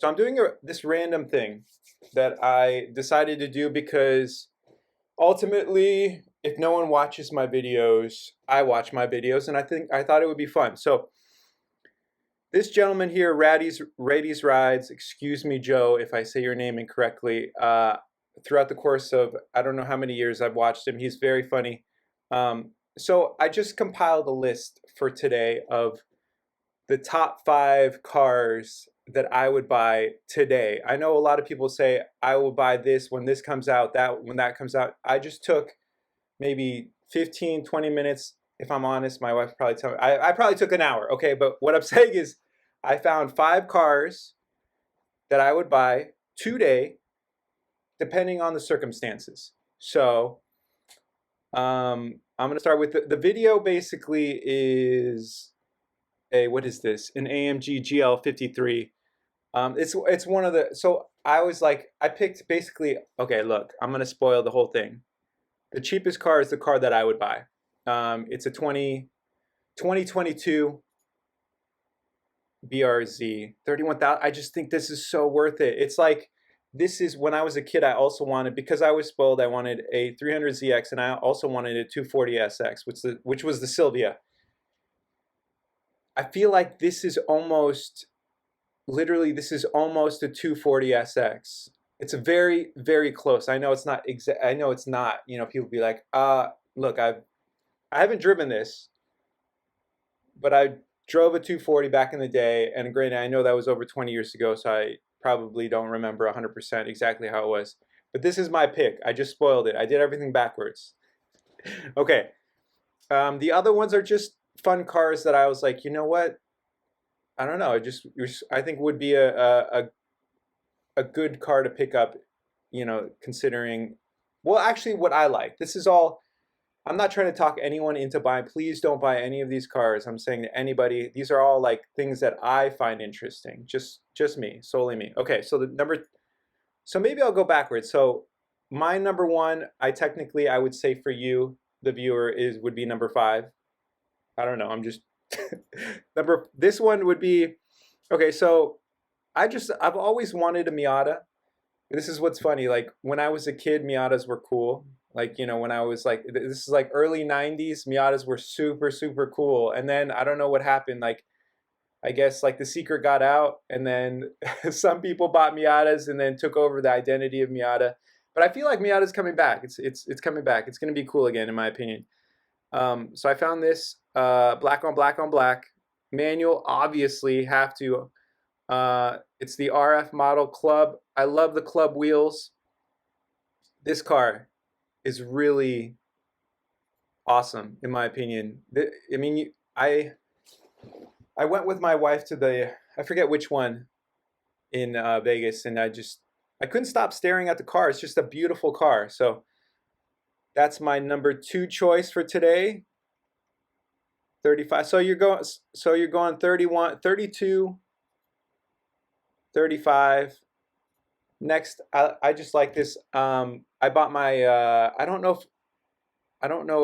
So I'm doing this random thing that I decided to do because ultimately, if no one watches my videos, I watch my videos, and I thought it would be fun. So this gentleman here, Raddy's Rides, excuse me, Joe, if I say your name incorrectly. Throughout the course of I don't know how many years I've watched him, he's very funny. So I just compiled a list for today of the top 5 cars that I would buy today. I know a lot of people say I will buy this when this comes out, that when that comes out. I just took maybe 15, 20 minutes. If I'm honest, my wife probably tell me I probably took an hour. Okay, but what I'm saying is I found 5 cars that I would buy today, depending on the circumstances. So I'm gonna start with the video. Basically, is a what is this? An AMG GL53. It's one of the so I was like I picked basically okay. Look, I'm gonna spoil the whole thing. The cheapest car is the car that I would buy. It's a 2022 BRZ 31,000. I just think this is so worth it. It's like this is when I was a kid. I also wanted because I was spoiled. I wanted a 300ZX and I also wanted a 240SX, which was the Sylvia. I feel like this is almost literally this is almost a 240SX. It's a very very close. I know it's not exact. I know it's not. You know, people be like, look, I haven't driven this, but I drove a 240 back in the day, and granted, I know that was over 20 years ago, so I probably don't remember 100% exactly how it was. But this is my pick. I just spoiled it. I did everything backwards. Okay. The other ones are just fun cars that I was like, you know what? I don't know. I think would be a good car to pick up, you know, considering, well, actually, what I like. This is all. I'm not trying to talk anyone into buying. Please don't buy any of these cars. I'm saying to anybody, these are all like things that I find interesting. Just me, solely me. Okay, so so maybe I'll go backwards. So my number one, I would say for you, the viewer, would be number 5. I don't know. I'm just this one would be okay. So I've always wanted a Miata. This is what's funny. Like when I was a kid, Miatas were cool. Like, you know, when I was like, this is like early 90s, Miatas were super, super cool. And then I don't know what happened. Like, I guess like the secret got out and then some people bought Miatas and then took over the identity of Miata. But I feel like Miata's coming back. It's coming back. It's going to be cool again, in my opinion. So I found this black on black on black manual. Obviously, have to. It's the RF model club. I love the club wheels. This car is really awesome, in my opinion. I mean, I went with my wife to I forget which one in Vegas, and I couldn't stop staring at the car. It's just a beautiful car. So that's my number 2 choice for today. 35. So you're going 31, 32, 35. Next, I just like this. I bought my I don't know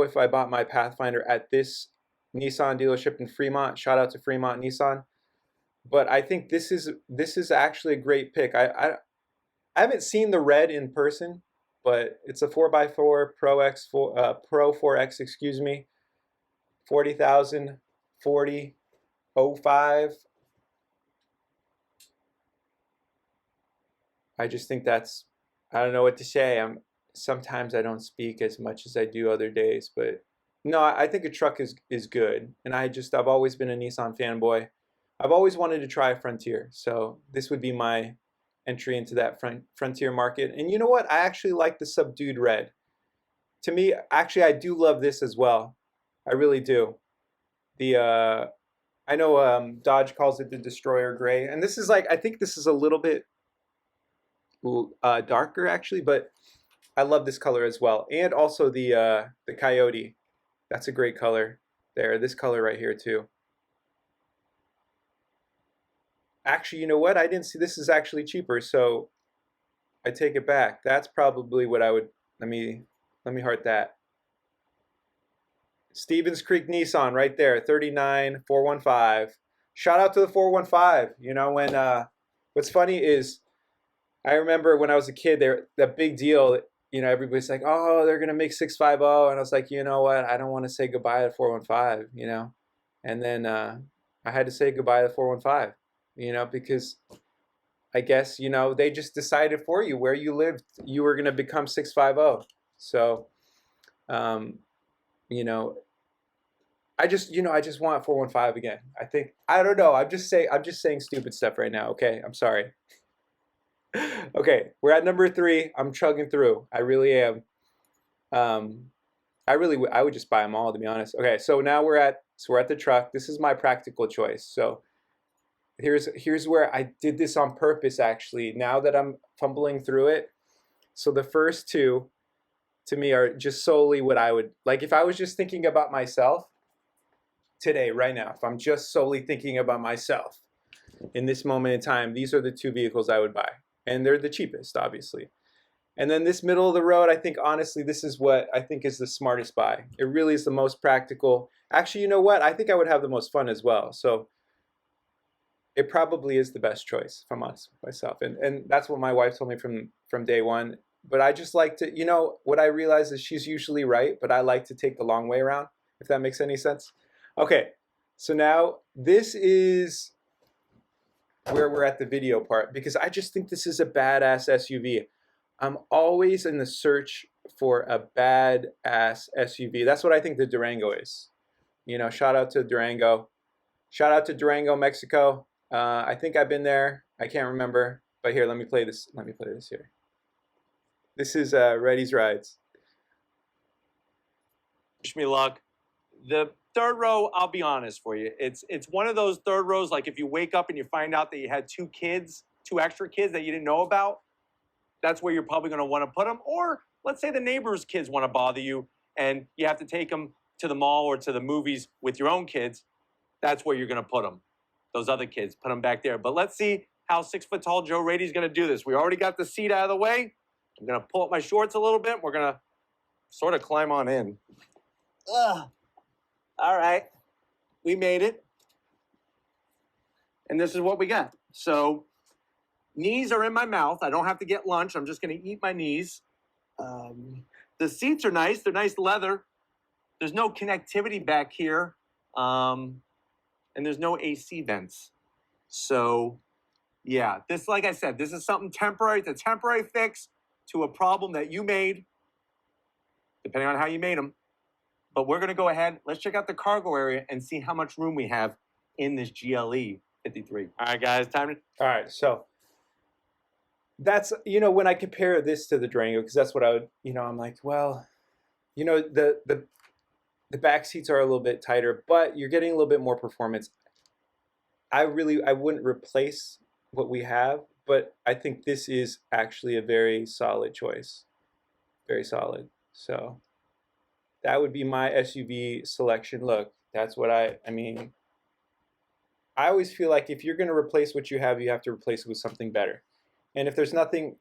if I bought my Pathfinder at this Nissan dealership in Fremont. Shout out to Fremont Nissan. But I think this is actually a great pick. I haven't seen the red in person, but it's a 4x4 Pro 4X, excuse me. 40,000, 40,05. I just think I don't know what to say. Sometimes I don't speak as much as I do other days, but no, I think a truck is good. And I've always been a Nissan fanboy. I've always wanted to try a Frontier, so this would be my entry into that Frontier market. And you know what? I actually like the subdued red. To me, actually, I do love this as well. I really do. The I know Dodge calls it the Destroyer Gray, and this is like I think this is a little bit darker actually, but I love this color as well, and also the Coyote. That's a great color there. This color right here too. Actually, you know what? I didn't see this is actually cheaper, so I take it back. That's probably what I would. Let me heart that. Stevens Creek Nissan right there, 39 415. Shout out to the 415. You know when What's funny is I remember when I was a kid, there that big deal. You know, everybody's like, "Oh, they're gonna make 650," and I was like, you know what? I don't want to say goodbye to 415. You know, and then I had to say goodbye to 415. You know, because I guess they just decided for you where you lived, you were gonna become 650. So, um, you know, I just want 415 again. I don't know. I'm just saying stupid stuff right now. Okay, I'm sorry. Okay, we're at number three. I'm chugging through. I really am. Um, I would just buy them all, to be honest. Okay, so now we're at the truck. This is my practical choice. So here's where I did this on purpose, actually. Now that I'm fumbling through it, so the first two to me are just solely what I would like if I was just thinking about myself today, right now. If I'm just solely thinking about myself in this moment in time, these are the two vehicles I would buy, and they're the cheapest, obviously. And then this middle of the road, I think honestly, this is what I think is the smartest buy. It really is the most practical. Actually, you know what? I think I would have the most fun as well. So it probably is the best choice, if I'm honest with myself. And that's what my wife told me from day one. But I just like to, what I realize is she's usually right, but I like to take the long way around, if that makes any sense. Okay, so now this is where we're at the video part, because I just think this is a badass SUV. I'm always in the search for a badass SUV. That's what I think the Durango is. Shout out to Durango. Shout out to Durango, Mexico. I think I've been there. I can't remember. But here, let me play this. Let me play this here. This is Reddy's Rides. Wish me luck. The third row, I'll be honest for you. It's one of those third rows, like if you wake up and you find out that you had two extra kids that you didn't know about, that's where you're probably going to want to put them. Or let's say the neighbor's kids want to bother you and you have to take them to the mall or to the movies with your own kids. That's where you're going to put them. Those other kids, put them back there. But let's see how 6-foot-tall Joe Rady's going to do this. We already got the seat out of the way. I'm going to pull up my shorts a little bit. We're going to sort of climb on in. Ugh. All right. We made it. And this is what we got. So knees are in my mouth. I don't have to get lunch. I'm just going to eat my knees. The seats are nice. They're nice leather. There's no connectivity back here. And there's no AC vents. So, yeah, this, like I said, this is something temporary. It's a temporary fix to a problem that you made, depending on how you made them. But we're going to go ahead. Let's check out the cargo area and see how much room we have in this GLE 53. All right, guys, time to... All right, so that's, when I compare this to the Durango, because that's what I would, I'm like, well, the back seats are a little bit tighter, but you're getting a little bit more performance. I wouldn't replace what we have, but I think this is actually a very solid choice. Very solid. So that would be my SUV selection. Look, that's what I mean, I always feel like if you're going to replace what you have to replace it with something better. And if there's nothing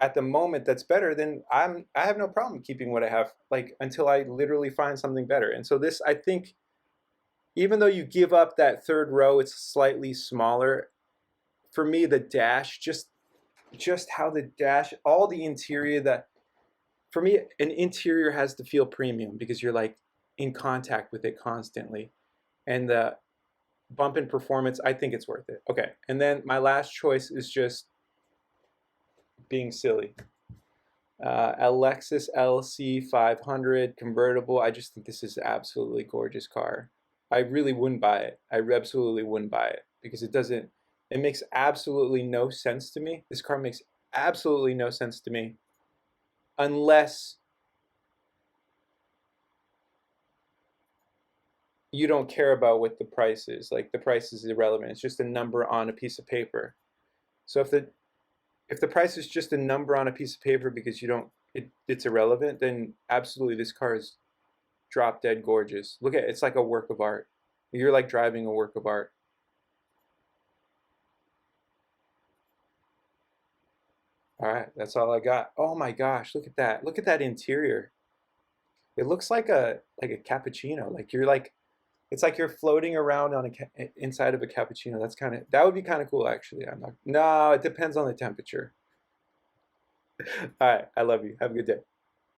at the moment that's better, then I have no problem keeping what I have, like, until I literally find something better. And so this, I think, even though you give up that third row, it's slightly smaller. For me, the dash, just how the dash, all the interior, for me, an interior has to feel premium because you're like in contact with it constantly. And the bump in performance, I think it's worth it. Okay, and then my last choice is just being silly. A Lexus LC 500 convertible. I just think this is an absolutely gorgeous car. I really wouldn't buy it. I absolutely wouldn't buy it because it makes absolutely no sense to me. This car makes absolutely no sense to me unless you don't care about what the price is. Like, the price is irrelevant. It's just a number on a piece of paper. So if the price is just a number on a piece of paper because it's irrelevant, then absolutely this car is drop dead gorgeous. Look at it, it's like a work of art. You're like driving a work of art. All right, that's all I got. Oh my gosh, look at that. Look at that interior. It looks like a cappuccino. Like It's like you're floating around on inside of a cappuccino. That would be kind of cool, actually. I'm not. No, it depends on the temperature. All right, I love you. Have a good day.